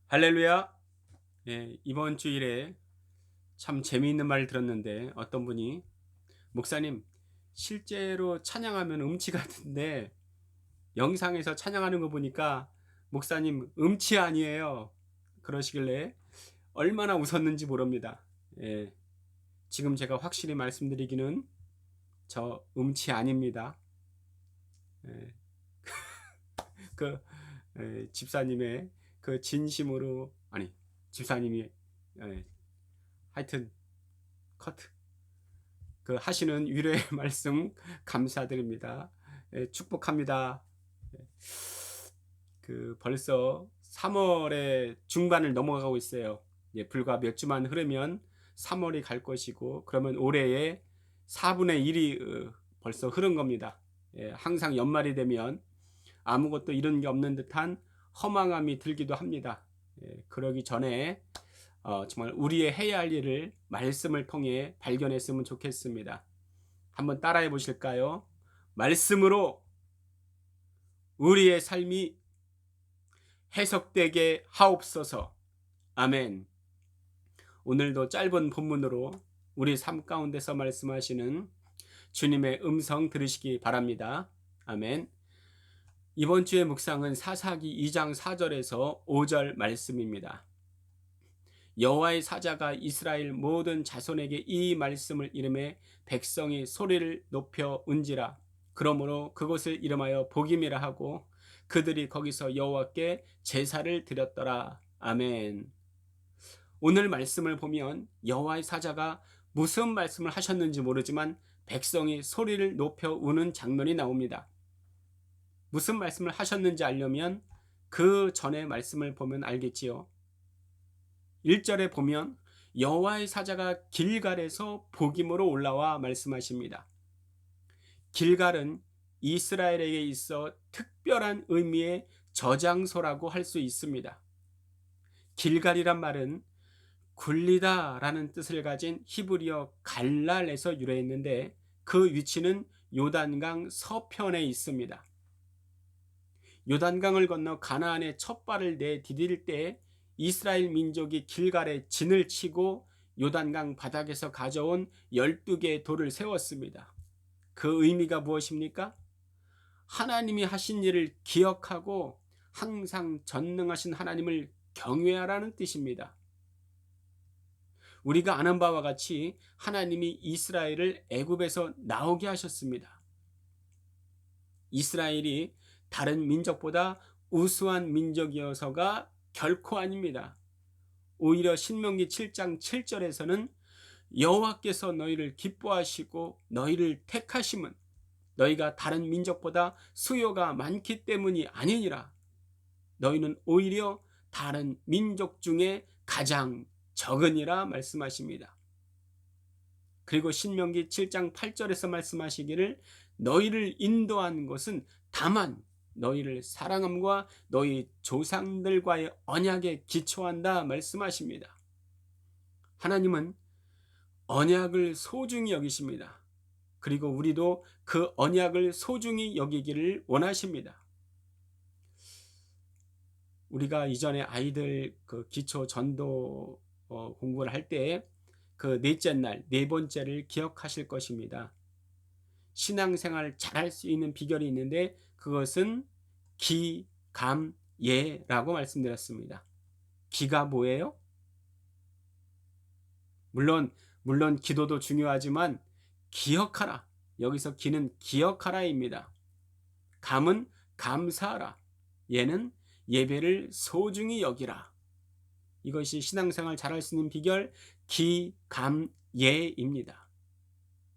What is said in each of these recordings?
할렐루야. 이번 주일에 참 재미있는 말을 들었는데 어떤 분이 목사님 실제로 찬양하면 음치 같은데 영상에서 찬양하는 거 보니까 목사님 음치 아니에요. 그러시길래 얼마나 웃었는지 모릅니다. 예, 지금 제가 확실히 말씀드리기는 저 음치 아닙니다. 예, 그 집사님의 그 진심으로 아니 집사님이 하여튼 커트 그 하시는 위로의 말씀 감사드립니다. 축복합니다. 벌써 3월의 중반을 넘어가고 있어요. 불과 몇 주만 흐르면 3월이 갈 것이고 그러면 올해의 4분의 1이 벌써 흐른 겁니다. 항상 연말이 되면 아무것도 이룬 게 없는 듯한 허망함이 들기도 합니다. 그러기 전에 정말 우리의 해야 할 일을 말씀을 통해 발견했으면 좋겠습니다. 한번 따라해 보실까요? 말씀으로 우리의 삶이 해석되게 하옵소서. 아멘. 오늘도 짧은 본문으로 우리 삶 가운데서 말씀하시는 주님의 음성 들으시기 바랍니다. 아멘. 이번 주의 묵상은 사사기 2장 4절에서 5절 말씀입니다. 여호와의 사자가 이스라엘 모든 자손에게 이 말씀을 이름해 백성이 소리를 높여 운지라. 그러므로 그곳을 이름하여 복임이라 하고 그들이 거기서 여호와께 제사를 드렸더라. 아멘. 오늘 말씀을 보면 여호와의 사자가 무슨 말씀을 하셨는지 모르지만 백성이 소리를 높여 우는 장면이 나옵니다. 무슨 말씀을 하셨는지 알려면 그 전의 말씀을 보면 알겠지요. 1절에 보면 여호와의 사자가 길갈에서 복임으로 올라와 말씀하십니다. 길갈은 이스라엘에게 있어 특별한 의미의 저장소라고 할 수 있습니다. 길갈이란 말은 굴리다라는 뜻을 가진 히브리어 갈랄에서 유래했는데 그 위치는 요단강 서편에 있습니다. 요단강을 건너 가나안에 첫 발을 내디딜 때 이스라엘 민족이 길갈에 진을 치고 요단강 바닥에서 가져온 12개의 돌을 세웠습니다. 그 의미가 무엇입니까? 하나님이 하신 일을 기억하고 항상 전능하신 하나님을 경외하라는 뜻입니다. 우리가 아는 바와 같이 하나님이 이스라엘을 애굽에서 나오게 하셨습니다. 이스라엘이 다른 민족보다 우수한 민족이어서가 결코 아닙니다. 오히려 신명기 7장 7절에서는 여호와께서 너희를 기뻐하시고 너희를 택하심은 너희가 다른 민족보다 수요가 많기 때문이 아니니라. 너희는 오히려 다른 민족 중에 가장 적으니라 말씀하십니다. 그리고 신명기 7장 8절에서 말씀하시기를 너희를 인도한 것은 다만 너희를 사랑함과 너희 조상들과의 언약에 기초한다 말씀하십니다. 하나님은 언약을 소중히 여기십니다. 그리고 우리도 그 언약을 소중히 여기기를 원하십니다. 우리가 이전에 아이들 기초 전도 공부를 할 때 그 넷째 날, 네 번째를 기억하실 것입니다. 신앙생활 잘할 수 있는 비결이 있는데 그것은 기, 감, 예라고 말씀드렸습니다. 기가 뭐예요? 물론 기도도 중요하지만 기억하라. 여기서 기는 기억하라입니다. 감은 감사하라. 예는 예배를 소중히 여기라. 이것이 신앙생활 잘할 수 있는 비결 기, 감, 예입니다.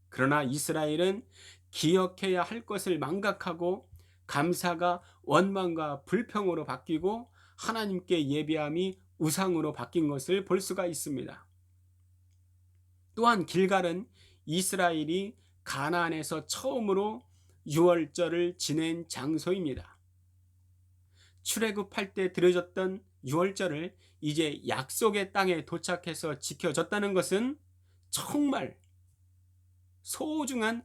그러나 이스라엘은 기억해야 할 것을 망각하고 감사가 원망과 불평으로 바뀌고 하나님께 예배함이 우상으로 바뀐 것을 볼 수가 있습니다. 또한 길갈은 이스라엘이 가나안에서 처음으로 유월절을 지낸 장소입니다. 출애굽할 때 드려졌던 유월절을 이제 약속의 땅에 도착해서 지켜졌다는 것은 정말 소중한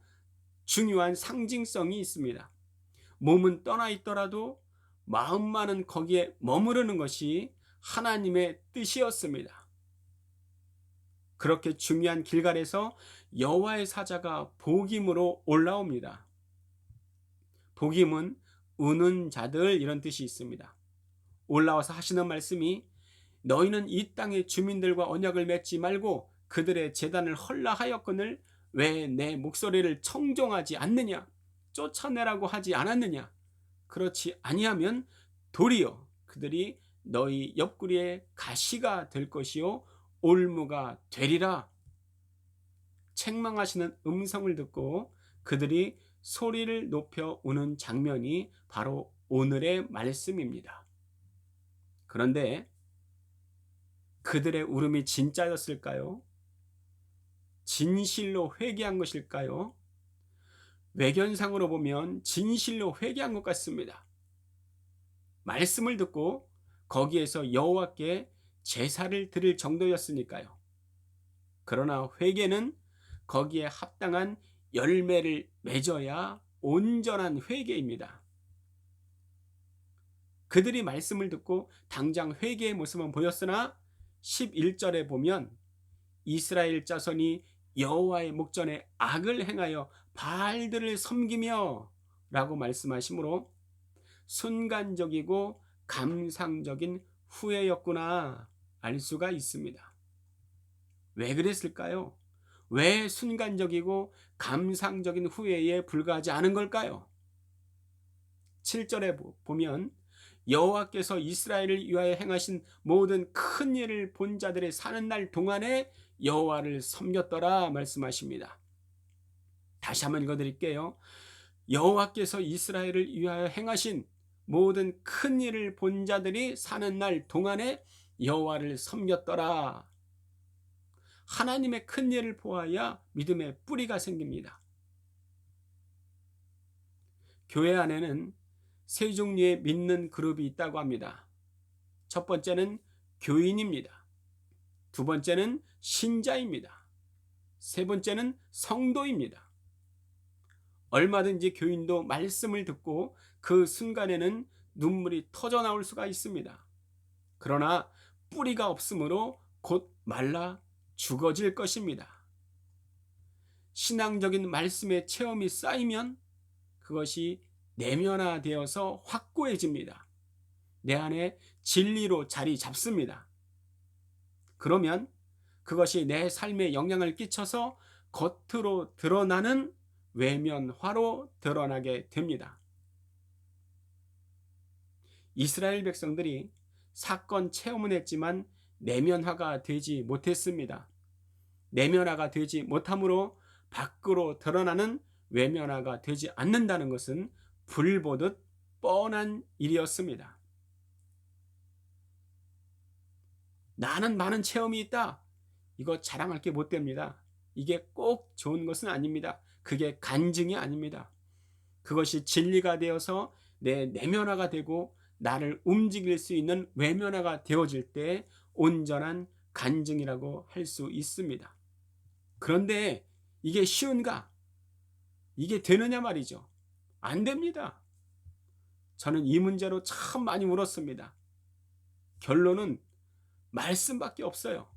중요한 상징성이 있습니다. 몸은 떠나 있더라도 마음만은 거기에 머무르는 것이 하나님의 뜻이었습니다. 그렇게 중요한 길갈에서 여호와의 사자가 복임으로 올라옵니다. 복임은 우는 자들 이런 뜻이 있습니다. 올라와서 하시는 말씀이 너희는 이 땅의 주민들과 언약을 맺지 말고 그들의 제단을 헐라하였거늘 왜 내 목소리를 청종하지 않느냐? 쫓아내라고 하지 않았느냐? 그렇지 아니하면 도리어 그들이 너희 옆구리에 가시가 될 것이요 올무가 되리라. 책망하시는 음성을 듣고 그들이 소리를 높여 우는 장면이 바로 오늘의 말씀입니다. 그런데 그들의 울음이 진짜였을까요? 진실로 회개한 것일까요? 외견상으로 보면 진실로 회개한 것 같습니다. 말씀을 듣고 거기에서 여호와께 제사를 드릴 정도였으니까요. 그러나 회개는 거기에 합당한 열매를 맺어야 온전한 회개입니다. 그들이 말씀을 듣고 당장 회개의 모습은 보였으나 11절에 보면 이스라엘 자손이 여호와의 목전에 악을 행하여 바알들을 섬기며 라고 말씀하시므로 순간적이고 감상적인 후회였구나 알 수가 있습니다. 왜 그랬을까요? 왜 순간적이고 감상적인 후회에 불과하지 않은 걸까요? 7절에 보면 여호와께서 이스라엘을 위하여 행하신 모든 큰 일을 본 자들의 사는 날 동안에 여호와를 섬겼더라 말씀하십니다. 다시 한번 읽어드릴게요. 여호와께서 이스라엘을 위하여 행하신 모든 큰 일을 본 자들이 사는 날 동안에 여호와를 섬겼더라. 하나님의 큰 일을 보아야 믿음의 뿌리가 생깁니다. 교회 안에는 세 종류의 믿는 그룹이 있다고 합니다. 첫 번째는 교인입니다. 두 번째는 신자입니다. 세 번째는 성도입니다. 얼마든지 교인도 말씀을 듣고 그 순간에는 눈물이 터져 나올 수가 있습니다. 그러나 뿌리가 없으므로 곧 말라 죽어질 것입니다. 신앙적인 말씀의 체험이 쌓이면 그것이 내면화되어서 확고해집니다. 내 안에 진리로 자리 잡습니다. 그러면 그것이 내 삶에 영향을 끼쳐서 겉으로 드러나는 외면화로 드러나게 됩니다. 이스라엘 백성들이 사건 체험은 했지만 내면화가 되지 못했습니다. 내면화가 되지 못함으로 밖으로 드러나는 외면화가 되지 않는다는 것은 불보듯 뻔한 일이었습니다. 나는 많은 체험이 있다. 이거 자랑할 게 못 됩니다. 이게 꼭 좋은 것은 아닙니다. 그게 간증이 아닙니다. 그것이 진리가 되어서 내 내면화가 되고 나를 움직일 수 있는 외면화가 되어질 때 온전한 간증이라고 할 수 있습니다. 그런데 이게 쉬운가? 이게 되느냐 말이죠. 안 됩니다. 저는 이 문제로 참 많이 울었습니다. 결론은 말씀밖에 없어요.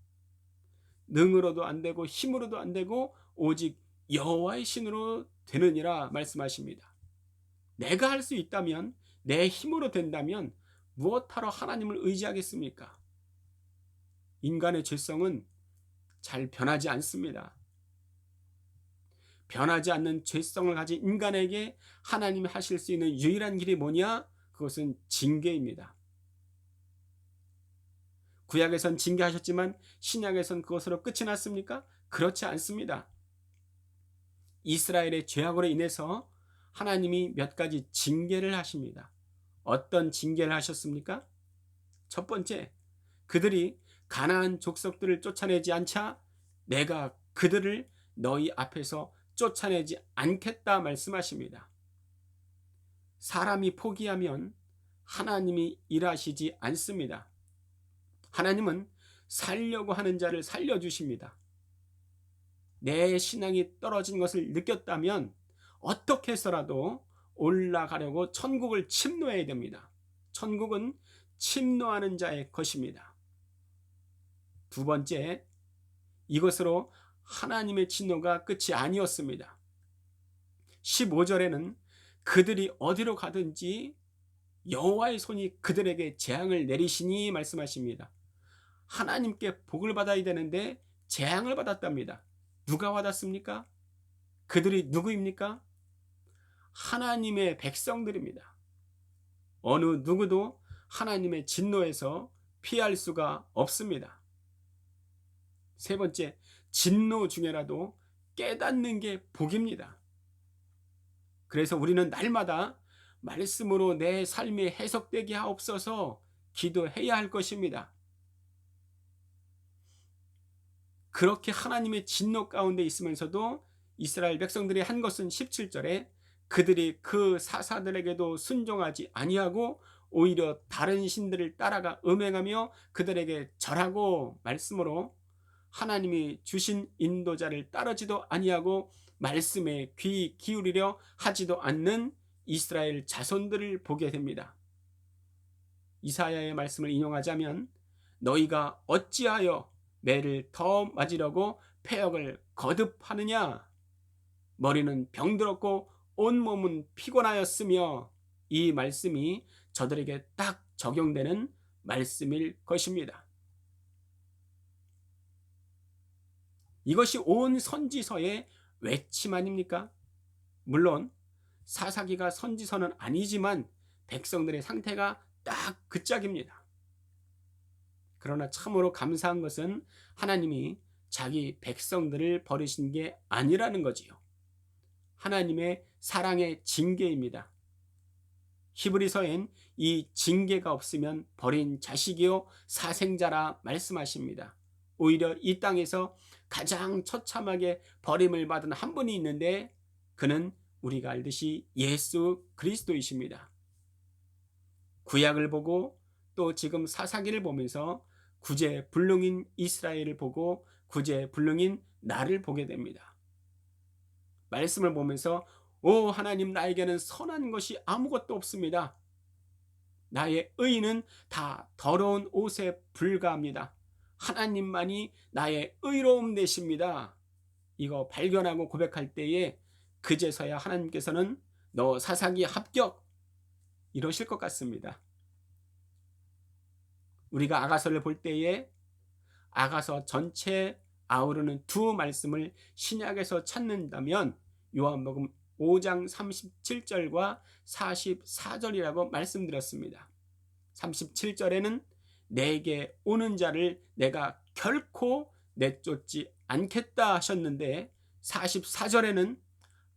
능으로도 안 되고 힘으로도 안 되고 오직 여호와의 신으로 되느니라 말씀하십니다. 내가 할 수 있다면, 내 힘으로 된다면 무엇하러 하나님을 의지하겠습니까? 인간의 죄성은 잘 변하지 않습니다. 변하지 않는 죄성을 가진 인간에게 하나님이 하실 수 있는 유일한 길이 뭐냐? 그것은 징계입니다. 구약에선 징계하셨지만 신약에선 그것으로 끝이 났습니까? 그렇지 않습니다. 이스라엘의 죄악으로 인해서 하나님이 몇 가지 징계를 하십니다. 어떤 징계를 하셨습니까? 첫 번째, 그들이 가나안 족속들을 쫓아내지 않자 내가 그들을 너희 앞에서 쫓아내지 않겠다 말씀하십니다. 사람이 포기하면 하나님이 일하시지 않습니다. 하나님은 살려고 하는 자를 살려주십니다. 내 신앙이 떨어진 것을 느꼈다면 어떻게 해서라도 올라가려고 천국을 침노해야 됩니다. 천국은 침노하는 자의 것입니다. 두 번째, 이것으로 하나님의 진노가 끝이 아니었습니다. 15절에는 그들이 어디로 가든지 여호와의 손이 그들에게 재앙을 내리시니 말씀하십니다. 하나님께 복을 받아야 되는데 재앙을 받았답니다. 누가 받았습니까? 그들이 누구입니까? 하나님의 백성들입니다. 어느 누구도 하나님의 진노에서 피할 수가 없습니다. 세 번째, 진노 중에라도 깨닫는 게 복입니다. 그래서 우리는 날마다 말씀으로 내 삶이 해석되게 하옵소서 기도해야 할 것입니다. 그렇게 하나님의 진노 가운데 있으면서도 이스라엘 백성들이 한 것은 17절에 그들이 그 사사들에게도 순종하지 아니하고 오히려 다른 신들을 따라가 음행하며 그들에게 절하고 말씀으로 하나님이 주신 인도자를 따르지도 아니하고 말씀에 귀 기울이려 하지도 않는 이스라엘 자손들을 보게 됩니다. 이사야의 말씀을 인용하자면 너희가 어찌하여 매를 더 맞으려고 폐역을 거듭하느냐, 머리는 병들었고 온몸은 피곤하였으며, 이 말씀이 저들에게 딱 적용되는 말씀일 것입니다. 이것이 온 선지서의 외침 아닙니까? 물론 사사기가 선지서는 아니지만 백성들의 상태가 딱 그 짝입니다. 그러나 참으로 감사한 것은 하나님이 자기 백성들을 버리신 게 아니라는 거지요. 하나님의 사랑의 징계입니다. 히브리서엔 이 징계가 없으면 버린 자식이요 사생자라 말씀하십니다. 오히려 이 땅에서 가장 처참하게 버림을 받은 한 분이 있는데 그는 우리가 알듯이 예수 그리스도이십니다. 구약을 보고 또 지금 사사기를 보면서 구제불능인 이스라엘을 보고 구제불능인 나를 보게 됩니다. 말씀을 보면서 오 하나님, 나에게는 선한 것이 아무것도 없습니다. 나의 의는 다 더러운 옷에 불과합니다. 하나님만이 나의 의로움 되십니다. 이거 발견하고 고백할 때에 그제서야 하나님께서는 너 사사기 합격 이러실 것 같습니다. 우리가 아가서를 볼 때에 아가서 전체에 아우르는 두 말씀을 신약에서 찾는다면 요한복음 5장 37절과 44절이라고 말씀드렸습니다. 37절에는 내게 오는 자를 내가 결코 내쫓지 않겠다 하셨는데 44절에는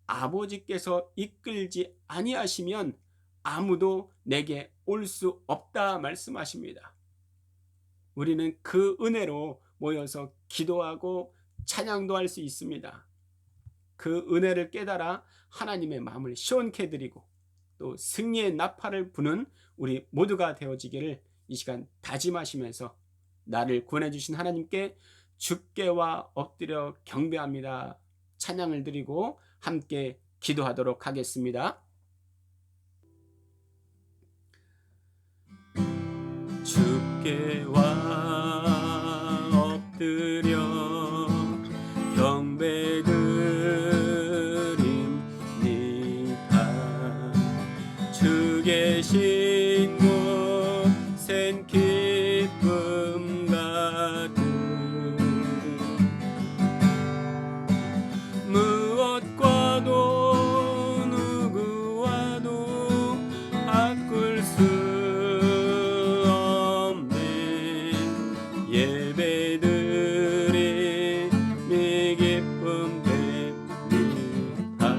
아버지께서 이끌지 아니하시면 아무도 내게 올 수 없다 말씀하십니다. 우리는 그 은혜로 모여서 기도하고 찬양도 할 수 있습니다. 그 은혜를 깨달아 하나님의 마음을 시원케 해드리고 또 승리의 나팔을 부는 우리 모두가 되어지기를 이 시간 다짐하시면서 나를 구원해 주신 하나님께 주께와 엎드려 경배합니다. 찬양을 드리고 함께 기도하도록 하겠습니다. 주께와 엎드려 경배드립니다. 주 계신 곳엔 기쁨 가득 무엇과도 누구와도 바꿀 수 예배드림이 기쁨 됩니다.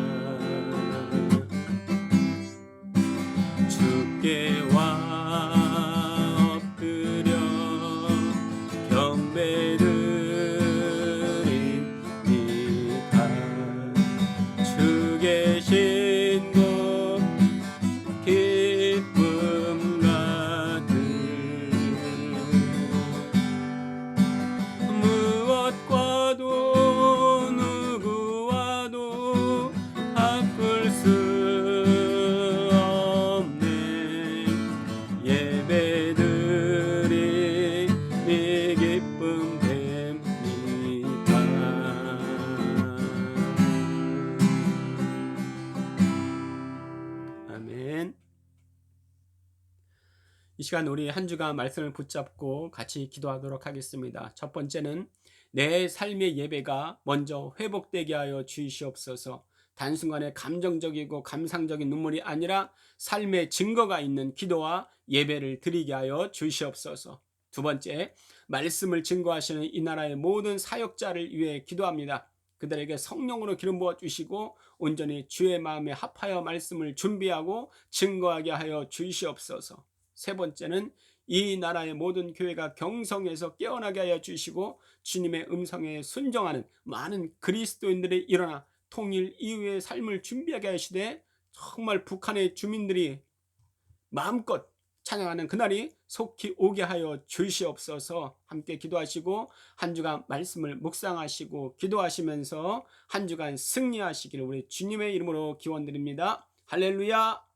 주께와 엎드려 경배드립니다. 주 계신 곳 기쁨 가득 시간 우리 한 주간 말씀을 붙잡고 같이 기도하도록 하겠습니다. 첫 번째는 내 삶의 예배가 먼저 회복되게 하여 주시옵소서. 단순간에 감정적이고 감상적인 눈물이 아니라 삶의 증거가 있는 기도와 예배를 드리게 하여 주시옵소서. 두 번째, 말씀을 증거하시는 이 나라의 모든 사역자를 위해 기도합니다. 그들에게 성령으로 기름 부어 주시고 온전히 주의 마음에 합하여 말씀을 준비하고 증거하게 하여 주시옵소서. 세 번째는 이 나라의 모든 교회가 경성에서 깨어나게 하여 주시고 주님의 음성에 순종하는 많은 그리스도인들이 일어나 통일 이후의 삶을 준비하게 하시되 정말 북한의 주민들이 마음껏 찬양하는 그날이 속히 오게 하여 주시옵소서. 함께 기도하시고 한 주간 말씀을 묵상하시고 기도하시면서 한 주간 승리하시기를 우리 주님의 이름으로 기원드립니다. 할렐루야.